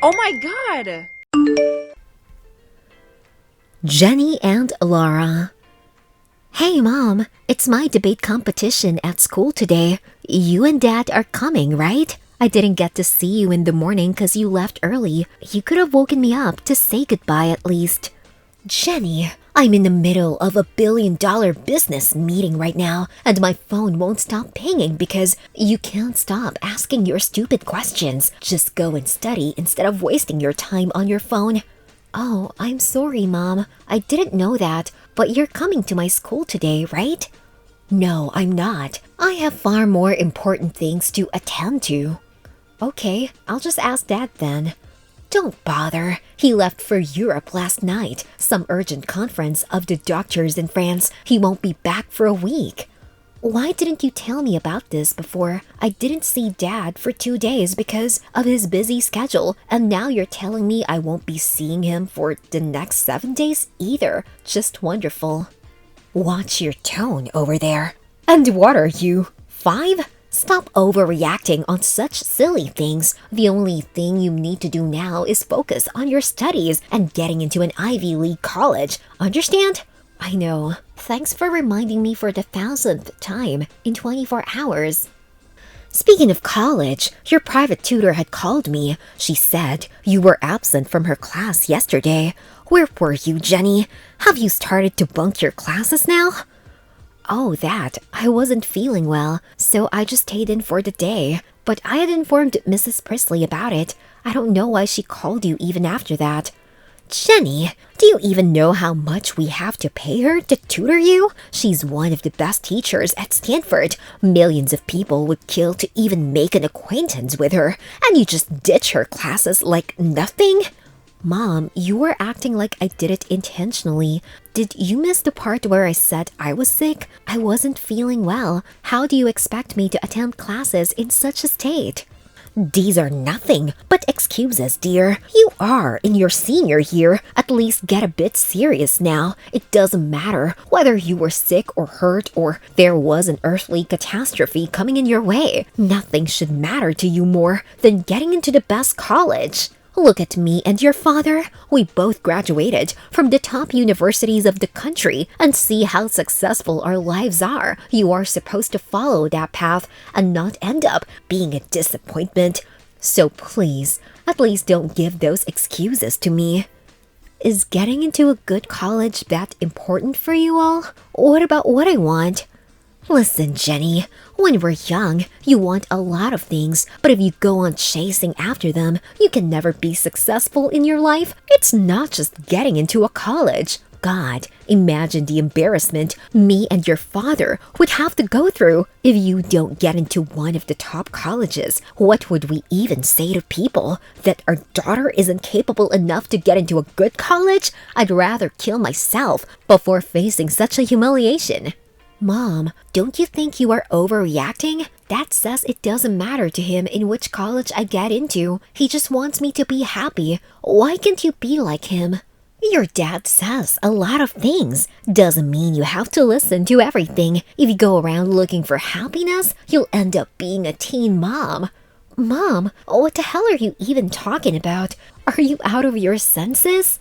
Oh my god! Jenny and Laura. Hey Mom, it's my debate competition at school today. You and Dad are coming, right? I didn't get to see you in the morning because you left early. You could have woken me up to say goodbye at least. Jenny, I'm in the middle of $1 billion business meeting right now, and my phone won't stop pinging because you can't stop asking your stupid questions. Just go and study instead of wasting your time on your phone. Oh, I'm sorry, Mom. I didn't know that, but you're coming to my school today, right? No, I'm not. I have far more important things to attend to. Okay, I'll just ask Dad then. Don't bother. He left for Europe last night, some urgent conference of the doctors in France. He won't be back for a week. Why didn't you tell me about this before? I didn't see Dad for 2 days because of his busy schedule, and now you're telling me I won't be seeing him for the next 7 days either. Just wonderful. Watch your tone over there. And what are you, 5? Stop overreacting on such silly things. The only thing you need to do now is focus on your studies and getting into an Ivy League college. Understand? I know. Thanks for reminding me for the 1000th time in 24 hours. Speaking of college, your private tutor had called me. She said you were absent from her class yesterday. Where were you, Jenny? Have you started to bunk your classes now? Oh, that. I wasn't feeling well, so I just stayed in for the day. But I had informed Mrs. Priestley about it. I don't know why she called you even after that. Jenny, do you even know how much we have to pay her to tutor you? She's one of the best teachers at Stanford. Millions of people would kill to even make an acquaintance with her, and you just ditch her classes like nothing? Mom, you were acting like I did it intentionally. Did you miss the part where I said I was sick? I wasn't feeling well. How do you expect me to attend classes in such a state? These are nothing but excuses, dear. You are in your senior year. At least get a bit serious now. It doesn't matter whether you were sick or hurt or there was an earthly catastrophe coming in your way. Nothing should matter to you more than getting into the best college. Look at me and your father. We both graduated from the top universities of the country and see how successful our lives are. You are supposed to follow that path and not end up being a disappointment. So please, at least don't give those excuses to me. Is getting into a good college that important for you all? What about what I want? Listen, Jenny, when we're young, you want a lot of things, but if you go on chasing after them, you can never be successful in your life. It's not just getting into a college. God, imagine the embarrassment me and your father would have to go through if you don't get into one of the top colleges. What would we even say to people? That our daughter isn't capable enough to get into a good college? I'd rather kill myself before facing such a humiliation. Mom, don't you think you are overreacting? Dad says it doesn't matter to him in which college I get into. He just wants me to be happy. Why can't you be like him? Your dad says a lot of things. Doesn't mean you have to listen to everything. If you go around looking for happiness, you'll end up being a teen mom. Mom, what the hell are you even talking about? Are you out of your senses?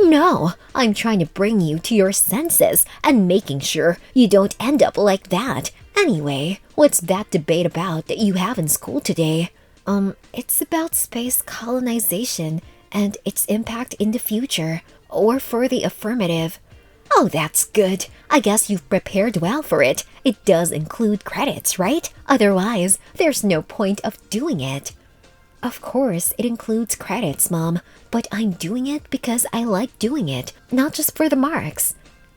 No, I'm trying to bring you to your senses and making sure you don't end up like that. Anyway, what's that debate about that you have in school today? It's about space colonization and its impact in the future, or for the affirmative. Oh, that's good. I guess you've prepared well for it. It does include credits, right? Otherwise, there's no point of doing it. Of course, it includes credits, Mom, but I'm doing it because I like doing it, not just for the marks.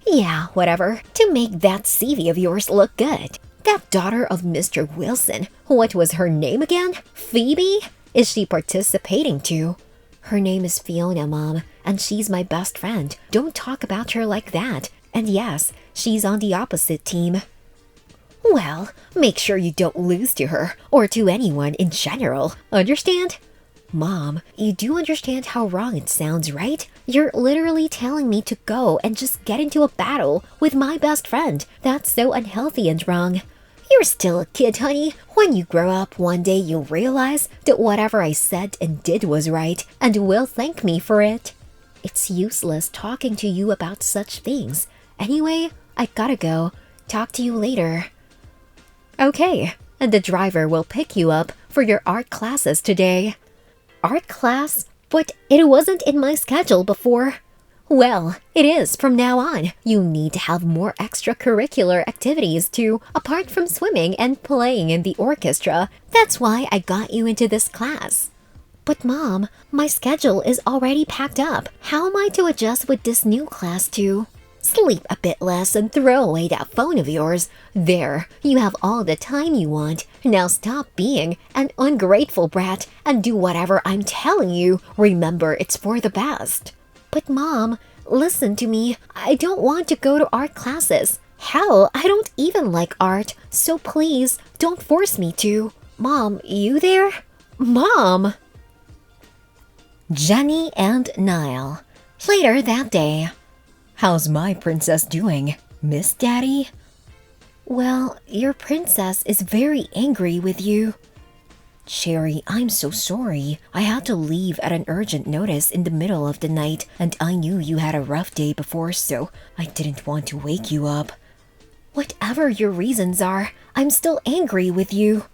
Yeah, whatever, to make that CV of yours look good. That daughter of Mr. Wilson, what was her name again? Phoebe? Is she participating too? Her name is Fiona, Mom, and she's my best friend. Don't talk about her like that. And yes, she's on the opposite team. Well, make sure you don't lose to her, or to anyone in general. Understand? Mom, you do understand how wrong it sounds, right? You're literally telling me to go and just get into a battle with my best friend. That's so unhealthy and wrong. You're still a kid, honey. When you grow up, one day you'll realize that whatever I said and did was right and will thank me for it. It's useless talking to you about such things. Anyway, I gotta go. Talk to you later. Okay, and the driver will pick you up for your art classes today. Art class? But it wasn't in my schedule before. Well, it is from now on. You need to have more extracurricular activities too, apart from swimming and playing in the orchestra. That's why I got you into this class. But Mom, my schedule is already packed up. How am I to adjust with this new class too? Sleep a bit less and throw away that phone of yours. There, you have all the time you want. Now stop being an ungrateful brat and do whatever I'm telling you. Remember, it's for the best. But Mom, listen to me. I don't want to go to art classes. Hell, I don't even like art. So please, don't force me to. Mom, you there? Mom! Jenny and Niall. Later that day. How's my princess doing? Miss Daddy? Well, your princess is very angry with you. Cherry, I'm so sorry. I had to leave at an urgent notice in the middle of the night, and I knew you had a rough day before, so I didn't want to wake you up. Whatever your reasons are, I'm still angry with you.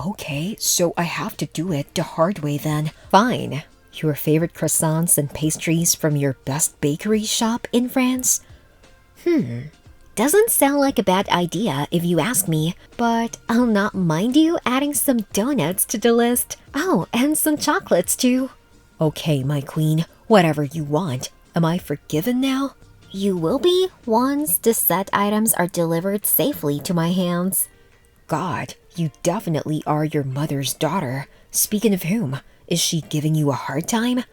Okay, so I have to do it the hard way then. Fine. Your favorite croissants and pastries from your best bakery shop in France? Doesn't sound like a bad idea if you ask me, but I'll not mind you adding some donuts to the list. Oh, and some chocolates too. Okay, my queen, whatever you want. Am I forgiven now? You will be once the set items are delivered safely to my hands. God, you definitely are your mother's daughter. Speaking of whom, is she giving you a hard time?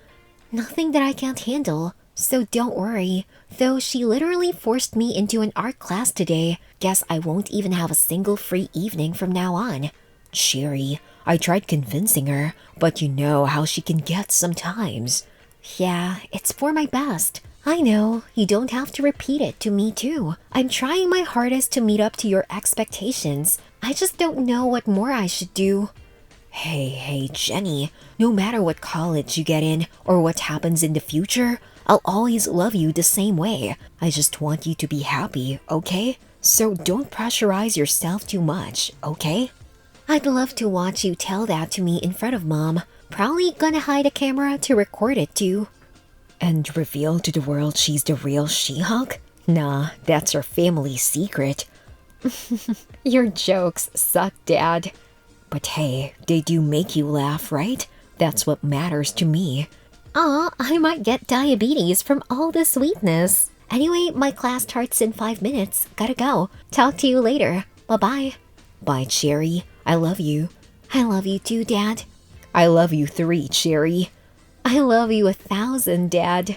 Nothing that I can't handle, so don't worry. Though she literally forced me into an art class today. Guess I won't even have a single free evening from now on. Cherry, I tried convincing her, but you know how she can get sometimes. Yeah, it's for my best. I know, you don't have to repeat it to me too. I'm trying my hardest to meet up to your expectations. I just don't know what more I should do. Hey, Jenny, no matter what college you get in or what happens in the future, I'll always love you the same way. I just want you to be happy, okay? So don't pressurize yourself too much, okay? I'd love to watch you tell that to me in front of Mom. Probably gonna hide a camera to record it too. And reveal to the world she's the real She-Hulk? Nah, that's our family secret. Your jokes suck, Dad. But hey, they do make you laugh, right? That's what matters to me. Aw, I might get diabetes from all the sweetness. Anyway, my class starts in 5 minutes. Gotta go. Talk to you later. Bye-bye. Bye, Cherry. I love you. I love you too, Dad. I love you 3, Cherry. I love you 1,000, Dad.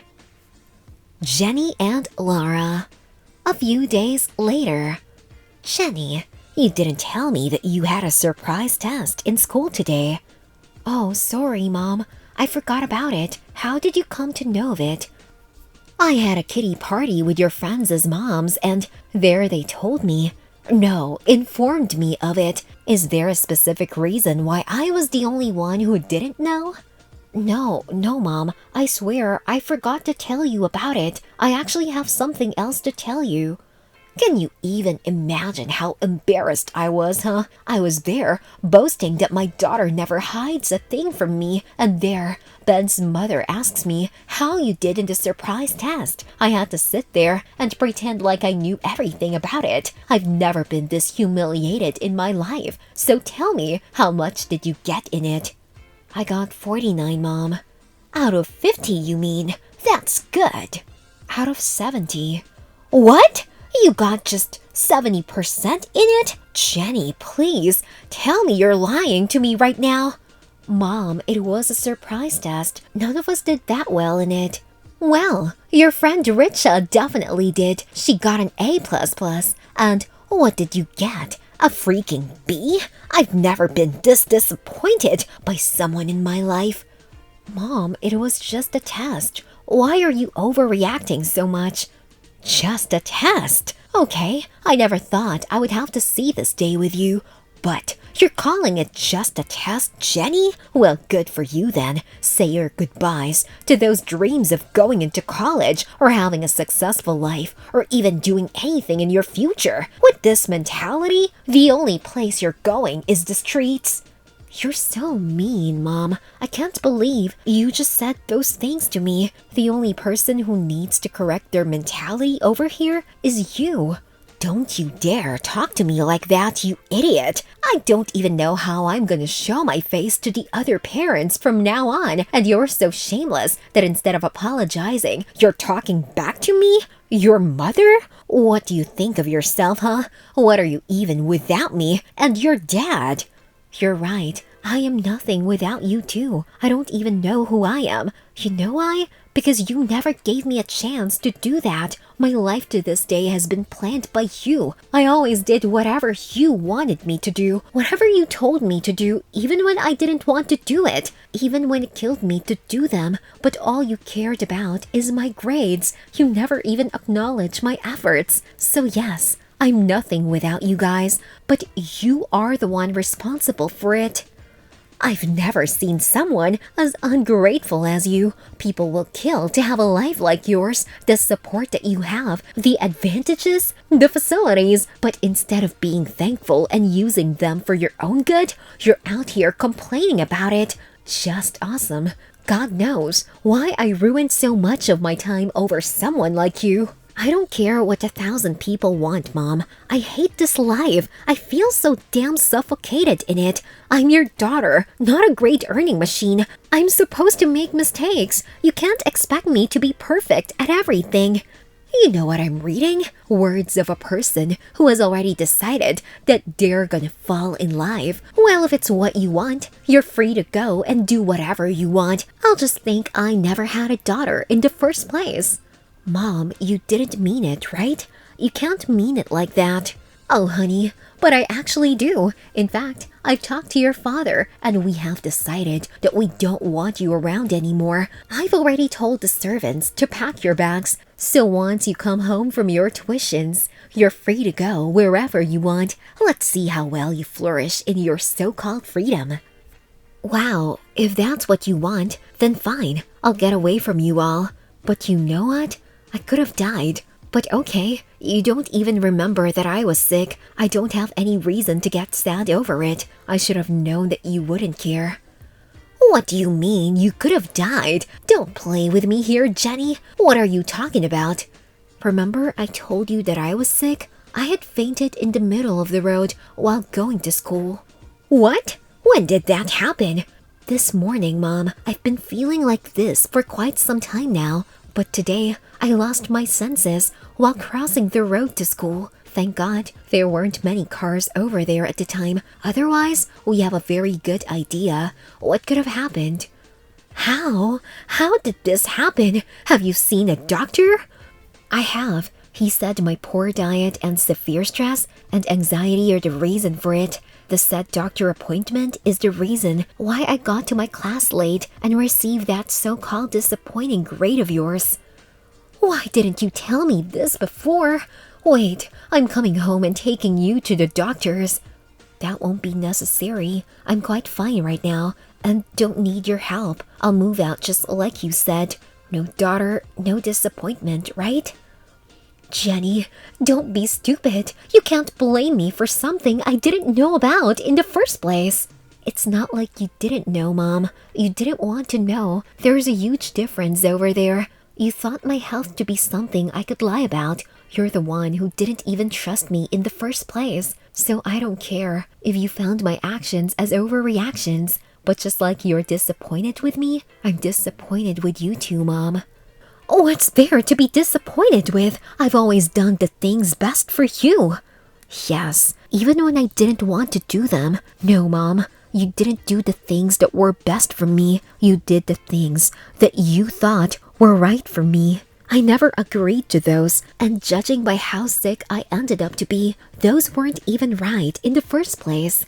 Jenny and Laura. A few days later. Jenny, you didn't tell me that you had a surprise test in school today. Oh, sorry, Mom. I forgot about it. How did you come to know of it? I had a kiddie party with your friends' moms, and there they told me. No, informed me of it. Is there a specific reason why I was the only one who didn't know? No, Mom. I swear, I forgot to tell you about it. I actually have something else to tell you. Can you even imagine how embarrassed I was, huh? I was there, boasting that my daughter never hides a thing from me, and there, Ben's mother asks me how you did in the surprise test. I had to sit there and pretend like I knew everything about it. I've never been this humiliated in my life, so tell me, how much did you get in it? I got 49, Mom. Out of 50, you mean? That's good. Out of 70. What? You got just 70% in it? Jenny, please, tell me you're lying to me right now. Mom, it was a surprise test. None of us did that well in it. Well, your friend Richa definitely did. She got an A++. And what did you get? A freaking B? I've never been this disappointed by someone in my life. Mom, it was just a test. Why are you overreacting so much? Just a test. Okay, I never thought I would have to see this day with you. But you're calling it just a test, Jenny? Well, good for you then. Say your goodbyes to those dreams of going into college or having a successful life or even doing anything in your future. With this mentality, the only place you're going is the streets. You're so mean, Mom. I can't believe you just said those things to me. The only person who needs to correct their mentality over here is you. Don't you dare talk to me like that, you idiot! I don't even know how I'm gonna show my face to the other parents from now on, and you're so shameless that instead of apologizing, you're talking back to me? Your mother? What do you think of yourself, huh? What are you even without me and your dad? You're right. I am nothing without you too. I don't even know who I am. You know why? Because you never gave me a chance to do that. My life to this day has been planned by you. I always did whatever you wanted me to do. Whatever you told me to do, even when I didn't want to do it. Even when it killed me to do them. But all you cared about is my grades. You never even acknowledged my efforts. So yes, I'm nothing without you guys. But you are the one responsible for it. I've never seen someone as ungrateful as you. People will kill to have a life like yours, the support that you have, the advantages, the facilities. But instead of being thankful and using them for your own good, you're out here complaining about it. Just awesome. God knows why I ruined so much of my time over someone like you. I don't care what 1,000 people want, Mom. I hate this life. I feel so damn suffocated in it. I'm your daughter, not a great earning machine. I'm supposed to make mistakes. You can't expect me to be perfect at everything. You know what I'm reading? Words of a person who has already decided that they're gonna fall in love. Well, if it's what you want, you're free to go and do whatever you want. I'll just think I never had a daughter in the first place. Mom, you didn't mean it, right? You can't mean it like that. Oh, honey, but I actually do. In fact, I've talked to your father, and we have decided that we don't want you around anymore. I've already told the servants to pack your bags, so once you come home from your tuitions, you're free to go wherever you want. Let's see how well you flourish in your so-called freedom. Wow, if that's what you want, then fine. I'll get away from you all. But you know what? I could have died. But okay, you don't even remember that I was sick. I don't have any reason to get sad over it. I should have known that you wouldn't care. What do you mean you could have died? Don't play with me here, Jenny. What are you talking about? Remember I told you that I was sick? I had fainted in the middle of the road while going to school. What? When did that happen? This morning, Mom. I've been feeling like this for quite some time now. But today, I lost my senses while crossing the road to school. Thank God there weren't many cars over there at the time. Otherwise, we have a very good idea what could have happened. How? How did this happen? Have you seen a doctor? I have. He said my poor diet and severe stress and anxiety are the reason for it. The said doctor appointment is the reason why I got to my class late and received that so-called disappointing grade of yours. Why didn't you tell me this before? Wait, I'm coming home and taking you to the doctors. That won't be necessary. I'm quite fine right now and don't need your help. I'll move out just like you said. No daughter, no disappointment, right? Jenny, don't be stupid. You can't blame me for something I didn't know about in the first place. It's not like you didn't know, Mom. You didn't want to know. There's a huge difference over there. You thought my health to be something I could lie about. You're the one who didn't even trust me in the first place. So I don't care if you found my actions as overreactions. But just like you're disappointed with me, I'm disappointed with you too, Mom. What's there to be disappointed with? I've always done the things best for you. Yes, even when I didn't want to do them. No, Mom, you didn't do the things that were best for me. You did the things that you thought were right for me. I never agreed to those, and judging by how sick I ended up to be, those weren't even right in the first place.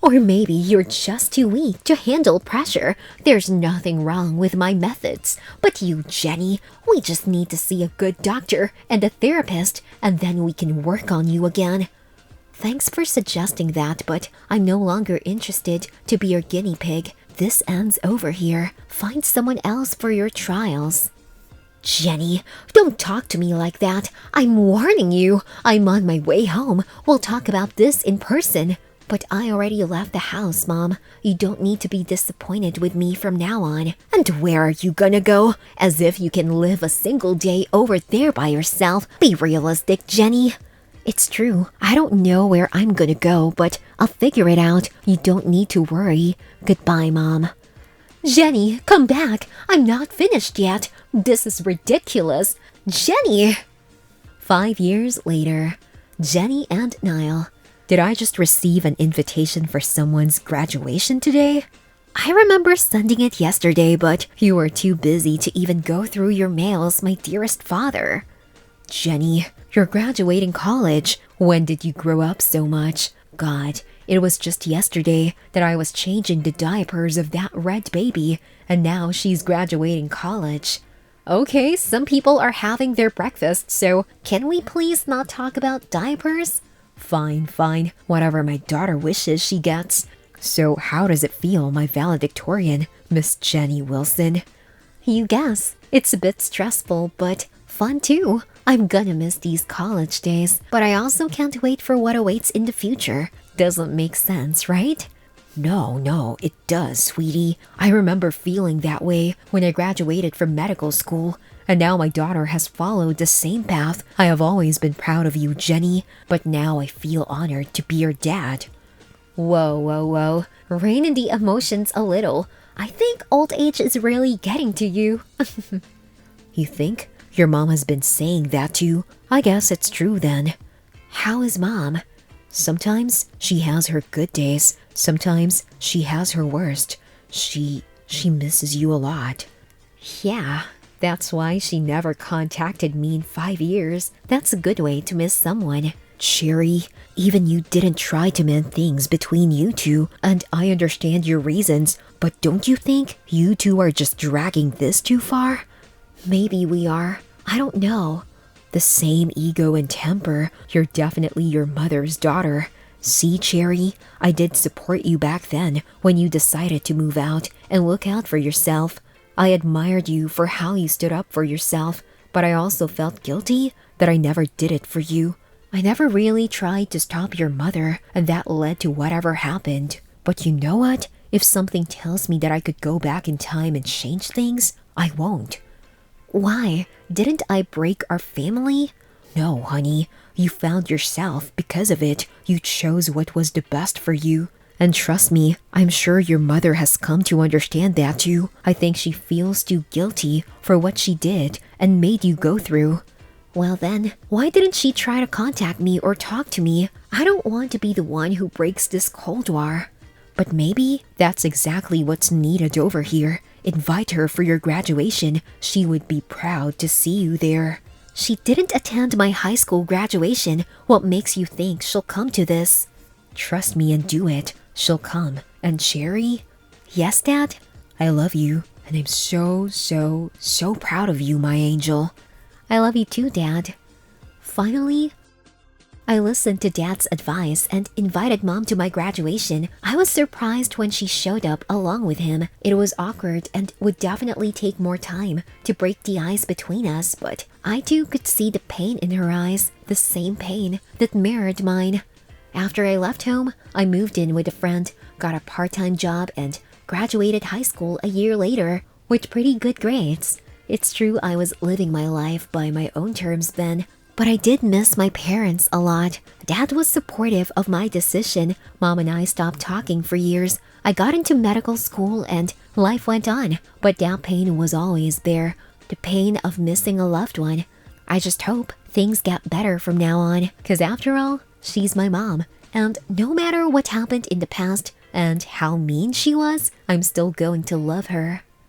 Or maybe you're just too weak to handle pressure. There's nothing wrong with my methods. But you, Jenny, we just need to see a good doctor and a therapist, and then we can work on you again. Thanks for suggesting that, but I'm no longer interested to be your guinea pig. This ends over here. Find someone else for your trials. Jenny, don't talk to me like that. I'm warning you. I'm on my way home. We'll talk about this in person. But I already left the house, Mom. You don't need to be disappointed with me from now on. And where are you gonna go? As if you can live a single day over there by yourself. Be realistic, Jenny. It's true. I don't know where I'm gonna go, but I'll figure it out. You don't need to worry. Goodbye, Mom. Jenny, come back. I'm not finished yet. This is ridiculous. Jenny! 5 years later, Jenny and Niall. Did I just receive an invitation for someone's graduation today? I remember sending it yesterday, but you were too busy to even go through your mails, my dearest father. Jenny, you're graduating college. When did you grow up so much? God, it was just yesterday that I was changing the diapers of that red baby, and now she's graduating college. Okay, some people are having their breakfast, so can we please not talk about diapers? Fine, fine. Whatever my daughter wishes, she gets. So how does it feel, my valedictorian, Miss Jenny Wilson? You guess. It's a bit stressful, but fun too. I'm gonna miss these college days, but I also can't wait for what awaits in the future. Doesn't make sense, right? No, it does, sweetie. I remember feeling that way when I graduated from medical school, and now my daughter has followed the same path. I have always been proud of you, Jenny, but now I feel honored to be your dad. Whoa. Rein in the emotions a little. I think old age is really getting to you. You think? Your mom has been saying that too. I guess it's true then. How is Mom? Sometimes she has her good days. Sometimes she has her worst. She misses you a lot. Yeah, that's why she never contacted me in 5 years. That's a good way to miss someone. Cherry, even you didn't try to mend things between you two, and I understand your reasons, but don't you think you two are just dragging this too far? Maybe we are. I don't know. The same ego and temper. You're definitely your mother's daughter. See, Cherry, I did support you back then when you decided to move out and look out for yourself. I admired you for how you stood up for yourself, but I also felt guilty that I never did it for you. I never really tried to stop your mother, and that led to whatever happened. But you know what? If something tells me that I could go back in time and change things, I won't. Why? Didn't I break our family? No, honey. You found yourself because of it. You chose what was the best for you. And trust me, I'm sure your mother has come to understand that too. I think she feels too guilty for what she did and made you go through. Well then, why didn't she try to contact me or talk to me? I don't want to be the one who breaks this Cold War. But maybe that's exactly what's needed over here. Invite her for your graduation. She would be proud to see you there. She didn't attend my high school graduation. What makes you think she'll come to this? Trust me and do it. She'll come. And Cherry? Yes, Dad? I love you, and I'm so proud of you, my angel. I love you too, Dad. Finally, I listened to Dad's advice and invited Mom to my graduation. I was surprised when she showed up along with him. It was awkward and would definitely take more time to break the ice between us, but I too could see the pain in her eyes, the same pain that mirrored mine. After I left home, I moved in with a friend, got a part-time job, and graduated high school a year later with pretty good grades. It's true I was living my life by my own terms then, but I did miss my parents a lot. Dad was supportive of my decision. Mom and I stopped talking for years. I got into medical school and life went on, but that pain was always there. The pain of missing a loved one. I just hope things get better from now on, because after all, she's my mom. And no matter what happened in the past and how mean she was, I'm still going to love her.